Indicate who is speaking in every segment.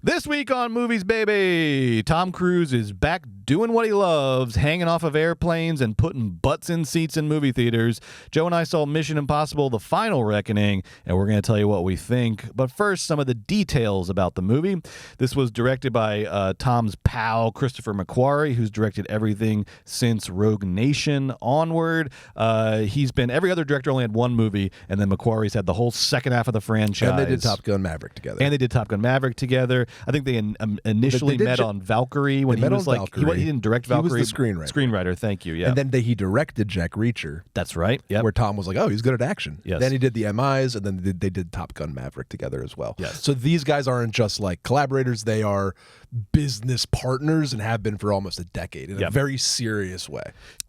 Speaker 1: This week on Movies Baby, Tom Cruise is back doing what he loves, hanging off of airplanes and putting butts in seats in movie theaters. Joe and I saw Mission Impossible: The Final Reckoning, and we're going to tell you what we think. But first, some of the details about the movie. This was directed by Tom's pal, Christopher McQuarrie, who's directed everything since Rogue Nation onward. Every other director only had one movie, and then McQuarrie's had the whole second half of the franchise.
Speaker 2: And they did Top Gun Maverick together. I think they initially met on Valkyrie when he was like, he didn't direct Valkyrie.
Speaker 1: He was the screenwriter. Screenwriter, thank you, yeah.
Speaker 2: And then he directed Jack Reacher.
Speaker 1: That's right, yep.
Speaker 2: Where Tom was like, oh, he's good at action.
Speaker 1: Yes.
Speaker 2: Then he did the MIs, and then they did Top Gun Maverick together as well.
Speaker 1: Yes.
Speaker 2: So these guys aren't just like collaborators, they are business partners and have been for almost a decade in a very serious way.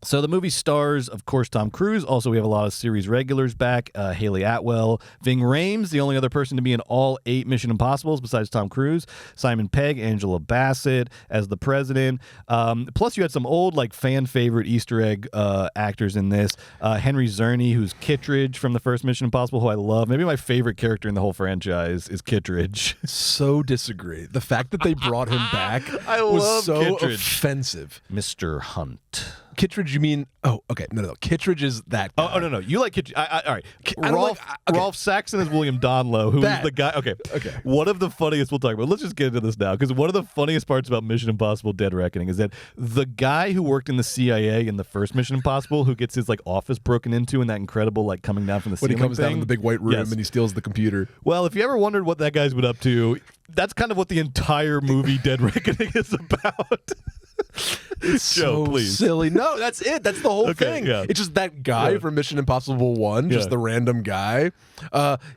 Speaker 1: So the movie stars, of course, Tom Cruise. Also, we have a lot of series regulars back. Haley Atwell, Ving Rhames, the only other person to be in all 8 Mission Impossibles besides Tom Cruise. Simon Pegg, Angela Bassett as the president. Plus, you had some old like fan favorite Easter egg actors in this. Henry Czerny, who's Kittredge from the first Mission Impossible, who I love. Maybe my favorite character in the whole franchise is Kittredge.
Speaker 2: So disagree. The fact that they brought him back
Speaker 1: I
Speaker 2: was
Speaker 1: love
Speaker 2: so
Speaker 1: Kittredge.
Speaker 2: offensive.
Speaker 1: Mr. Hunt.
Speaker 2: Kittredge, you mean? Oh, okay. No. Kittredge is that guy.
Speaker 1: Oh, no. You like Kittredge. All right.
Speaker 2: Okay.
Speaker 1: Rolf Saxon is William Donlow, who is the guy. Okay.
Speaker 2: Okay.
Speaker 1: One of the funniest, we'll talk about. Let's just get into this now, because one of the funniest parts about Mission Impossible: Dead Reckoning is that the guy who worked in the CIA in the first Mission Impossible, who gets his like office broken into in that incredible like coming down from the ceiling
Speaker 2: when he comes down
Speaker 1: thing,
Speaker 2: in the big white room and he steals the computer.
Speaker 1: Well, if you ever wondered what that guy's been up to, that's kind of what the entire movie Dead Reckoning is about.
Speaker 2: It's
Speaker 1: Joe,
Speaker 2: so
Speaker 1: please.
Speaker 2: silly. No, that's it. That's the whole thing.
Speaker 1: Yeah.
Speaker 2: It's just that guy from Mission Impossible 1, just the random guy.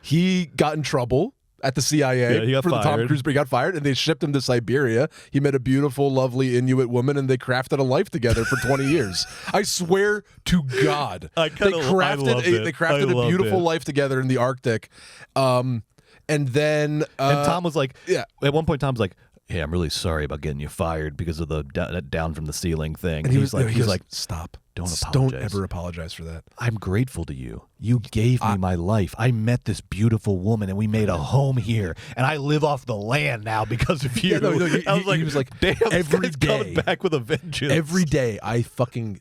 Speaker 2: He got in trouble at the CIA
Speaker 1: he got
Speaker 2: for the Tom
Speaker 1: fired.
Speaker 2: Cruise, but he got fired, and they shipped him to Siberia. He met a beautiful, lovely Inuit woman, and they crafted a life together for 20 years. I swear to God, they crafted a beautiful life together in the Arctic. And then
Speaker 1: Tom was like, at one point, Tom's like, hey, I'm really sorry about getting you fired because of the down from the ceiling thing.
Speaker 2: And
Speaker 1: he's like,
Speaker 2: stop.
Speaker 1: Don't apologize.
Speaker 2: Don't ever apologize for that.
Speaker 1: I'm grateful to you. You gave me my life. I met this beautiful woman, and we made a home here. And I live off the land now because of you.
Speaker 2: He was like,
Speaker 1: damn,
Speaker 2: every
Speaker 1: this guy's
Speaker 2: day,
Speaker 1: coming back with a vengeance.
Speaker 2: Every day, I fucking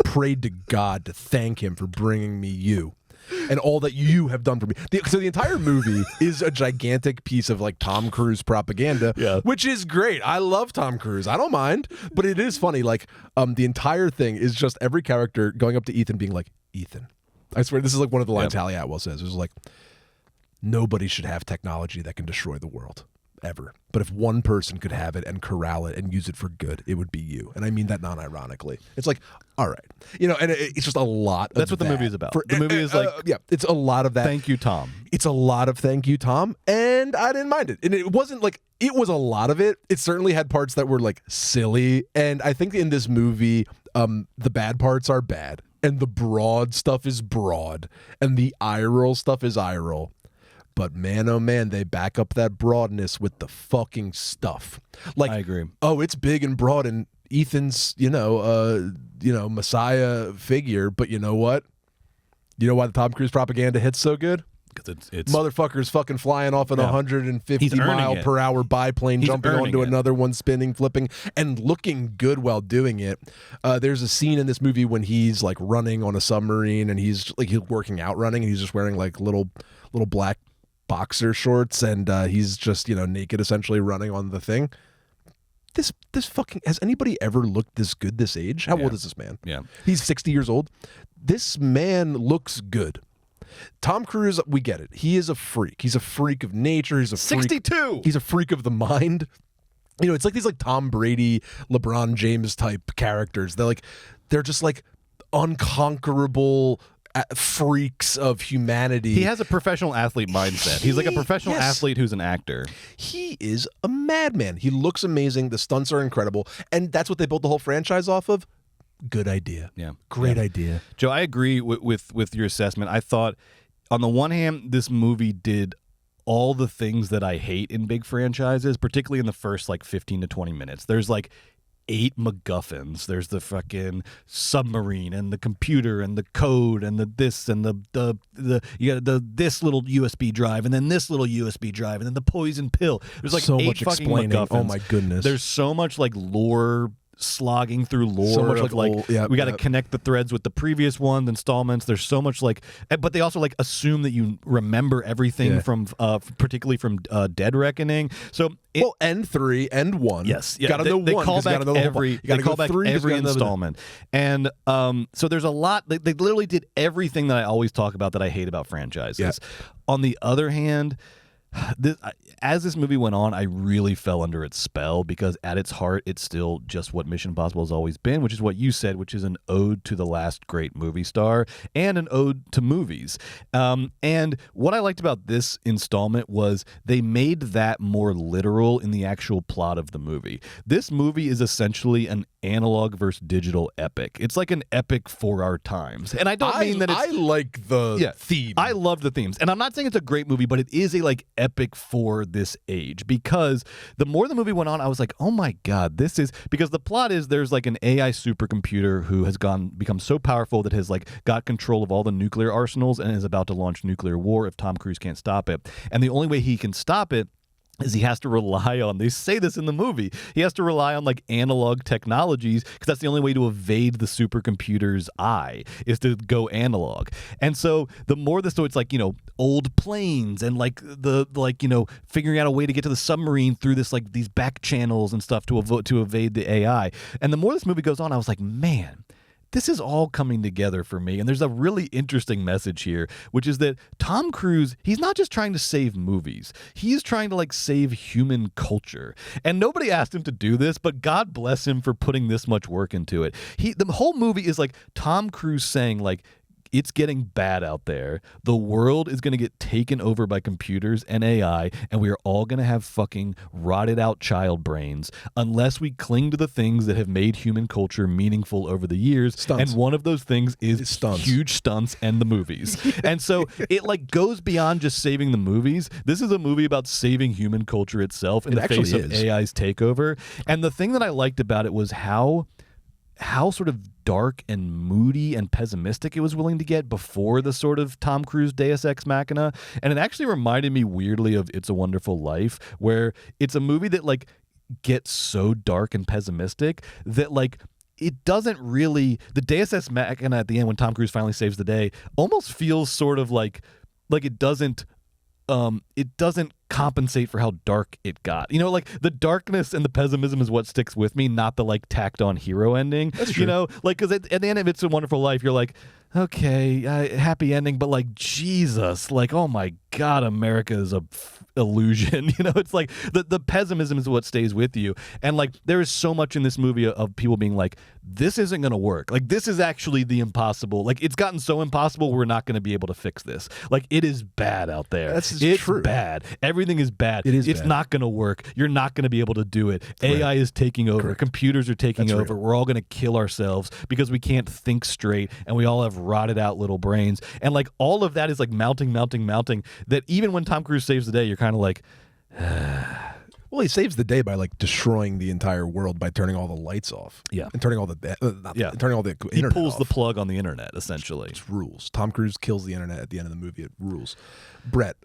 Speaker 2: prayed to God to thank him for bringing me you. And all that you have done for me. So the entire movie is a gigantic piece of like Tom Cruise propaganda, which is great. I love Tom Cruise. I don't mind, but it is funny. Like the entire thing is just every character going up to Ethan being like, Ethan. I swear this is like one of the lines Hallie Atwell says. It was like, nobody should have technology that can destroy the world. Ever. But if one person could have it and corral it and use it for good, it would be you. And I mean that non-ironically. It's like, all right. And it's just a lot of
Speaker 1: That's what the movie is about. The movie is like,
Speaker 2: it's a lot of that.
Speaker 1: Thank you, Tom.
Speaker 2: It's a lot of thank you, Tom. And I didn't mind it. And it wasn't like, it was a lot of it. It certainly had parts that were like silly. And I think in this movie, the bad parts are bad. And the broad stuff is broad. And the eye roll stuff is eye roll. But man, oh man, they back up that broadness with the fucking stuff. Like,
Speaker 1: I agree.
Speaker 2: Oh, it's big and broad, and Ethan's, Messiah figure. But you know what? You know why the Tom Cruise propaganda hits so good?
Speaker 1: Because it's
Speaker 2: motherfuckers fucking flying off in 150-mile-per-hour biplane, jumping onto another one, spinning, flipping, and looking good while doing it. There's a scene in this movie when he's like running on a submarine, and he's working out running, and he's just wearing like little black boxer shorts, and he's just naked essentially running on the thing. This fucking, has anybody ever looked this good this age? How old is this man? He's 60 years old. This man looks good. Tom Cruise, we get it. He is a freak. He's a freak of nature. He's a freak.
Speaker 1: 62.
Speaker 2: He's a freak of the mind. It's like these like Tom Brady, LeBron James type characters. They're just like unconquerable freaks of humanity.
Speaker 1: He has a professional athlete mindset. He's like a professional athlete who's an actor.
Speaker 2: He is a madman. He looks amazing. The stunts are incredible. And that's what they built the whole franchise off of. Good idea.
Speaker 1: Yeah.
Speaker 2: Great idea.
Speaker 1: Joe, I agree with your assessment. I thought, on the one hand, this movie did all the things that I hate in big franchises, particularly in the first 15 to 20 minutes. There's 8 MacGuffins. There's the fucking submarine and the computer and the code and the this and the you got this little USB drive and then this little USB drive and then the poison pill. There's like
Speaker 2: so
Speaker 1: 8
Speaker 2: much
Speaker 1: fucking
Speaker 2: explaining.
Speaker 1: MacGuffins.
Speaker 2: Oh my goodness.
Speaker 1: There's so much like lore slogging through lore
Speaker 2: so much
Speaker 1: of we got to connect the threads with the previous one installments. There's so much like, but they also like assume that you remember everything from particularly from Dead Reckoning. So
Speaker 2: and 3 and 1.
Speaker 1: Yes,
Speaker 2: gotta know
Speaker 1: they
Speaker 2: one.
Speaker 1: Call back
Speaker 2: Every
Speaker 1: installment, and so there's a lot. They literally did everything that I always talk about that I hate about franchises.
Speaker 2: Yeah.
Speaker 1: On the other hand, as this movie went on, I really fell under its spell because at its heart, it's still just what Mission Impossible has always been, which is what you said, which is an ode to the last great movie star and an ode to movies. And what I liked about this installment was they made that more literal in the actual plot of the movie. This movie is essentially an analog versus digital epic. It's like an epic for our times. And I don't mean that it's...
Speaker 2: I like the theme.
Speaker 1: I love the themes. And I'm not saying it's a great movie, but it is a like epic for this age, because the more the movie went on, I was like, oh my God, this is... Because the plot is there's like an AI supercomputer who has become so powerful that has like got control of all the nuclear arsenals and is about to launch nuclear war if Tom Cruise can't stop it. And the only way he can stop it is he has to rely on, they say this in the movie, he has to rely on like analog technologies because that's the only way to evade the supercomputer's eye is to go analog. And so the more the story, it's like, old planes and like figuring out a way to get to the submarine through this like these back channels and stuff to evade the AI. And the more this movie goes on, I was like, man, this is all coming together for me. And there's a really interesting message here, which is that Tom Cruise, he's not just trying to save movies. He's trying to like save human culture. And nobody asked him to do this, but God bless him for putting this much work into it. The whole movie is like Tom Cruise saying like, it's getting bad out there. The world is going to get taken over by computers and AI, and we are all going to have fucking rotted out child brains unless we cling to the things that have made human culture meaningful over the years.
Speaker 2: Stunts.
Speaker 1: And one of those things is
Speaker 2: stunts.
Speaker 1: Huge stunts and the movies. And so it like goes beyond just saving the movies. This is a movie about saving human culture itself in the face of AI's takeover. And the thing that I liked about it was how sort of dark and moody and pessimistic it was willing to get before the sort of Tom Cruise Deus Ex Machina. And it actually reminded me weirdly of It's a Wonderful Life, where it's a movie that like gets so dark and pessimistic that like it doesn't really, the Deus Ex Machina at the end when Tom Cruise finally saves the day almost feels sort of like it doesn't compensate for how dark it got. Like the darkness and the pessimism is what sticks with me, not the like tacked on hero ending.
Speaker 2: That's true.
Speaker 1: Like because at the end of It's a Wonderful Life, you're like, okay, happy ending, but like Jesus, like oh my God, America is a illusion. It's like the pessimism is what stays with you. And like there is so much in this movie of people being like, this isn't going to work. Like this is actually the impossible. Like it's gotten so impossible, we're not going to be able to fix this. Like it is bad out there. It's
Speaker 2: true.
Speaker 1: Bad. Everything is bad.
Speaker 2: It's
Speaker 1: bad. Not going to work. You're not going to be able to do it.
Speaker 2: Right.
Speaker 1: AI is taking over.
Speaker 2: Correct.
Speaker 1: Computers are taking
Speaker 2: That's
Speaker 1: over.
Speaker 2: real.
Speaker 1: We're all going to kill ourselves because we can't think straight and we all have rotted out little brains. And like all of that is like mounting, that even when Tom Cruise saves the day, you're kind of like,
Speaker 2: well, he saves the day by like destroying the entire world by turning all the lights off.
Speaker 1: Yeah.
Speaker 2: And turning all the turning all the
Speaker 1: he
Speaker 2: internet
Speaker 1: pulls
Speaker 2: off.
Speaker 1: the plug on the internet, essentially.
Speaker 2: It rules. Tom Cruise kills the internet at the end of the movie. It rules. Brett,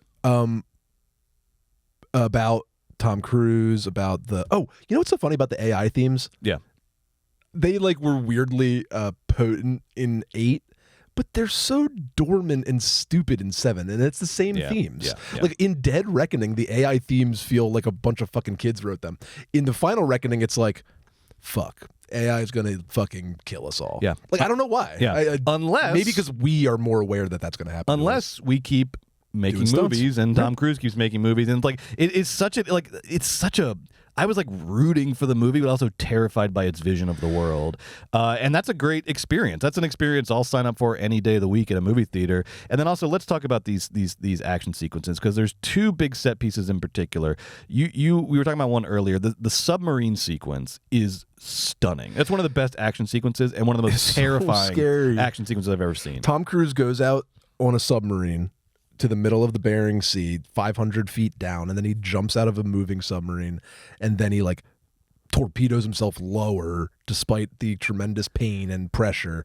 Speaker 2: about Tom Cruise, about the what's so funny about the AI themes?
Speaker 1: Yeah.
Speaker 2: They like were weirdly potent in 8, but they're so dormant and stupid in 7, and it's the same themes.
Speaker 1: Yeah.
Speaker 2: Like in Dead Reckoning, the AI themes feel like a bunch of fucking kids wrote them. In the Final Reckoning, it's like, fuck, AI is gonna fucking kill us all.
Speaker 1: Yeah.
Speaker 2: Like I don't know why.
Speaker 1: Yeah. Unless
Speaker 2: maybe because we are more aware that that's gonna happen.
Speaker 1: Unless we keep making
Speaker 2: Doing
Speaker 1: movies and Tom Cruise keeps making movies, and like it's such a I was like rooting for the movie, but also terrified by its vision of the world. And that's a great experience. That's an experience I'll sign up for any day of the week at a movie theater. And then also let's talk about these action sequences, because there's 2 big set pieces in particular. We were talking about one earlier. The submarine sequence is stunning. It's one of the best action sequences and one of the most terrifying action sequences I've ever seen.
Speaker 2: Tom Cruise goes out on a submarine to the middle of the Bering Sea, 500 feet down, and then he jumps out of a moving submarine, and then he like torpedoes himself lower despite the tremendous pain and pressure.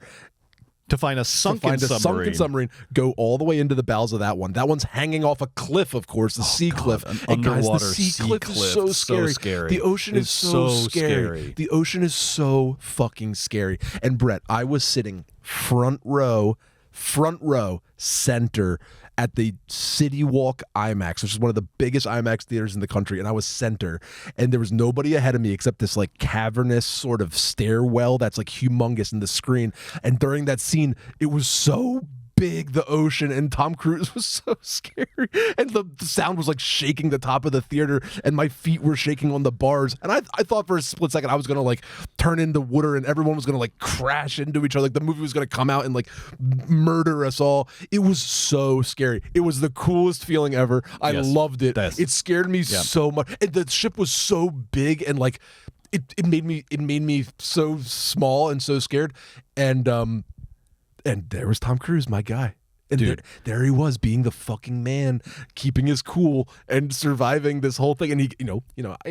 Speaker 1: To find a sunken submarine.
Speaker 2: Go all the way into the bowels of that one. That one's hanging off a cliff, of course, the sea cliff.
Speaker 1: An
Speaker 2: and guys,
Speaker 1: underwater
Speaker 2: the sea cliff is so scary. The ocean is so scary. The ocean is so fucking scary. And Brett, I was sitting front row, center at the City Walk IMAX, which is one of the biggest IMAX theaters in the country, and I was center, and there was nobody ahead of me except this like cavernous sort of stairwell that's like humongous in the screen. And during that scene, it was so big, the ocean, and Tom Cruise was so scary, and the sound was like shaking the top of the theater, and my feet were shaking on the bars, and I thought for a split second I was gonna like turn into water and everyone was gonna like crash into each other, like the movie was gonna come out and like murder us all. It was so scary. It was the coolest feeling ever. I loved it. It scared me so much, and the ship was so big, and like it made me so small and so scared, and there was Tom Cruise, my guy. And
Speaker 1: dude,
Speaker 2: there he was, being the fucking man, keeping his cool and surviving this whole thing. And he,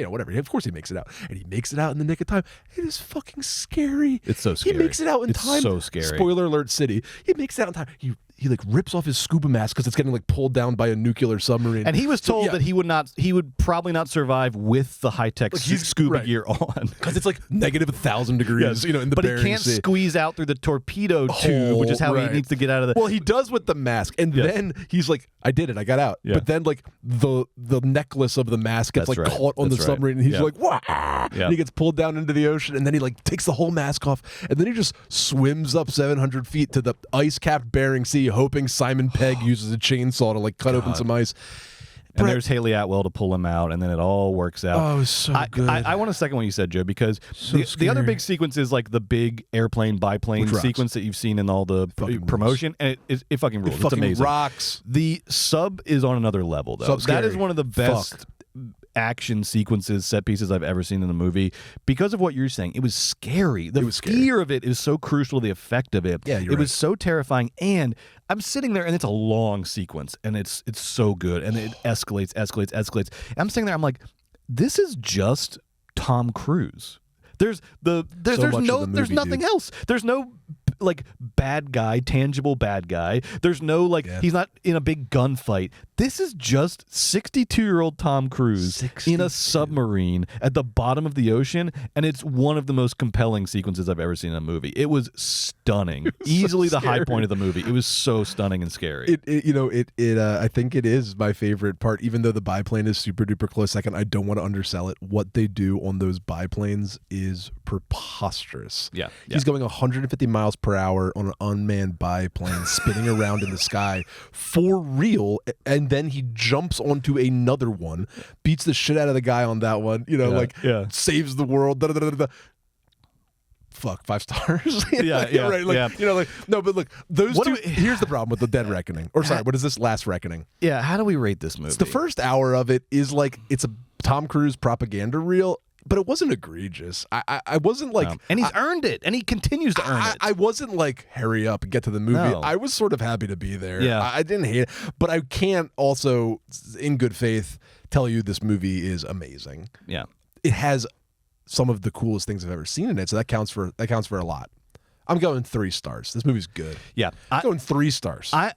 Speaker 2: whatever. Of course he makes it out, and he makes it out in the nick of time. It is fucking scary.
Speaker 1: It's so scary.
Speaker 2: He makes it out in time.
Speaker 1: It's so scary.
Speaker 2: Spoiler alert, city. He makes it out in time. He like rips off his scuba mask because it's getting like pulled down by a nuclear submarine.
Speaker 1: And he was told that he would probably not survive with the high-tech scuba gear on.
Speaker 2: Because it's like negative 1,000 degrees, in the Bering
Speaker 1: But he can't
Speaker 2: Sea.
Speaker 1: squeeze out through the torpedo tube, which is how he needs to get out of the...
Speaker 2: Well, he does with the mask. And then he's like, I did it. I got out. But then like the necklace of the mask gets caught on the submarine, and he's like, wah! And he gets pulled down into the ocean, and then he like takes the whole mask off, and then he just swims up 700 feet to the ice-capped Bering Sea, hoping Simon Pegg uses a chainsaw to like cut open some ice.
Speaker 1: And there's Haley Atwell to pull him out, and then it all works out.
Speaker 2: Oh, it was so good.
Speaker 1: I want to second what you said, Joe, because the other big sequence is like the big airplane biplane sequence that you've seen in all the promotion, and it fucking rules. It's amazing.
Speaker 2: Rocks.
Speaker 1: The sub is on another level, though. That is one of the best action sequences, set pieces I've ever seen in a movie, because of what you're saying. It was scary. The fear of it is so crucial to the effect of it.
Speaker 2: Yeah,
Speaker 1: it was so terrifying, and I'm sitting there, and it's a long sequence, and it's so good, and it escalates. And I'm sitting there, I'm like, this is just Tom Cruise. There's nothing else. There's no like bad guy, tangible bad guy. There's no like he's not in a big gunfight. This is just 62-year-old Tom Cruise in a submarine at the bottom of the ocean, and it's one of the most compelling sequences I've ever seen in a movie. It was stunning. Easily the high point of the movie. It was so stunning and scary.
Speaker 2: I think it is my favorite part, even though the biplane is super duper close second. I don't want to undersell it. What they do on those biplanes is preposterous.
Speaker 1: Yeah.
Speaker 2: He's going 150 miles per hour on an unmanned biplane spinning around in the sky for real, and then he jumps onto another one, beats the shit out of the guy on that one, saves the world. Fuck, 5 stars. Right. No, but look, those two. Here's the problem with the Dead Reckoning. Or sorry, what is this? Last Reckoning.
Speaker 1: Yeah, how do we rate this movie?
Speaker 2: The first hour of it is like it's a Tom Cruise propaganda reel, but it wasn't egregious. I wasn't like,
Speaker 1: and he's earned it, and he continues to earn it.
Speaker 2: I wasn't like, hurry up and get to the movie.
Speaker 1: No.
Speaker 2: I was sort of happy to be there.
Speaker 1: Yeah.
Speaker 2: I didn't hate it, but I can't also, in good faith, tell you this movie is amazing.
Speaker 1: Yeah,
Speaker 2: it has some of the coolest things I've ever seen in it, so that counts for a lot. I'm going 3 stars. This movie's good.
Speaker 1: Yeah,
Speaker 2: I'm going 3 stars.
Speaker 1: I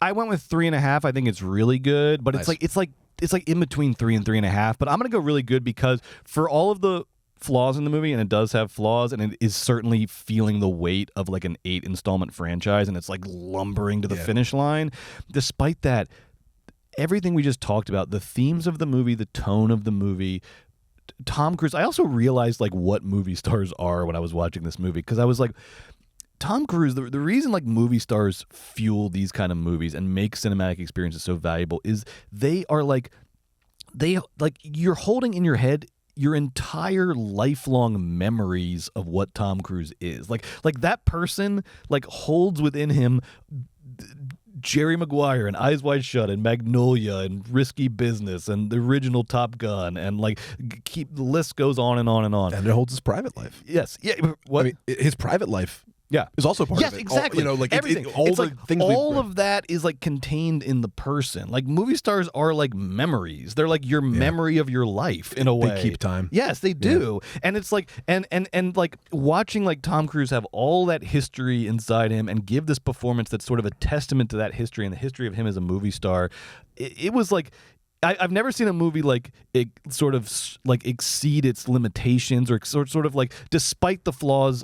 Speaker 1: went with 3.5. I think it's really good, but
Speaker 2: nice.
Speaker 1: it's like in between 3 and 3.5. But I'm gonna go really good because for all of the flaws in the movie, and it does have flaws, and it is certainly feeling the weight of like an 8 installment franchise, and it's like lumbering to the finish line. Despite that, everything we just talked about, the themes of the movie, the tone of the movie, Tom Cruise. I also realized like what movie stars are when I was watching this movie, because I was like, Tom Cruise, the reason like movie stars fuel these kind of movies and make cinematic experiences so valuable is they you're holding in your head your entire lifelong memories of what Tom Cruise is. Like that person like holds within him Jerry Maguire and Eyes Wide Shut and Magnolia and Risky Business and the original Top Gun, and like the list goes on and on and on.
Speaker 2: And it holds his private life.
Speaker 1: Yes. Yeah. What?
Speaker 2: I mean, his private life
Speaker 1: Yeah.
Speaker 2: is also part
Speaker 1: yes,
Speaker 2: of it.
Speaker 1: exactly.
Speaker 2: Like
Speaker 1: everything.
Speaker 2: all
Speaker 1: it's
Speaker 2: the
Speaker 1: like
Speaker 2: things
Speaker 1: all of that is like contained in the person. Like movie stars are like memories. They're like your memory of your life in a way.
Speaker 2: They keep time.
Speaker 1: Yes, they do. And it's like and like watching like Tom Cruise have all that history inside him and give this performance that's sort of a testament to that history and the history of him as a movie star. It was like I've never seen a movie like it sort of like exceed its limitations or sort of like despite the flaws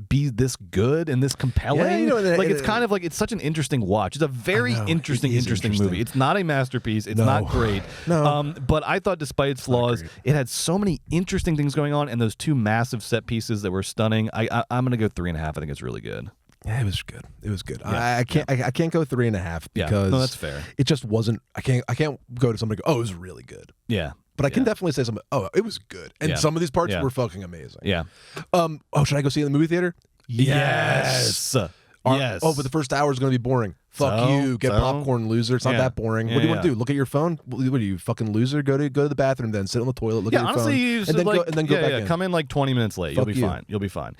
Speaker 1: be this good and this compelling. Like it's kind of like it's such an interesting watch. It's a very interesting movie. It's not a masterpiece. It's not great. But I thought despite its flaws, it had so many interesting things going on and those two massive set pieces that were stunning. I'm gonna go 3.5. I think it's really good.
Speaker 2: Yeah, it was good. It was good.
Speaker 1: Yeah.
Speaker 2: I can't go 3.5 because
Speaker 1: no, that's fair.
Speaker 2: It just wasn't. I can't go to somebody and go, oh, it was really good.
Speaker 1: Yeah.
Speaker 2: But I can definitely say something. Oh, it was good, and some of these parts were fucking amazing.
Speaker 1: Yeah.
Speaker 2: Oh, should I go see it in the movie theater?
Speaker 1: Yes. Yes.
Speaker 2: Oh, but the first hour is going to be boring. Fuck you. Get popcorn, loser. It's not that boring. What do you want to do? Look at your phone? What are you, fucking loser? Go to the bathroom then. Sit on the toilet. Look at your
Speaker 1: honestly,
Speaker 2: phone. And then go back in.
Speaker 1: Come in like 20 minutes late.
Speaker 2: Fuck
Speaker 1: You'll be fine. You'll be fine.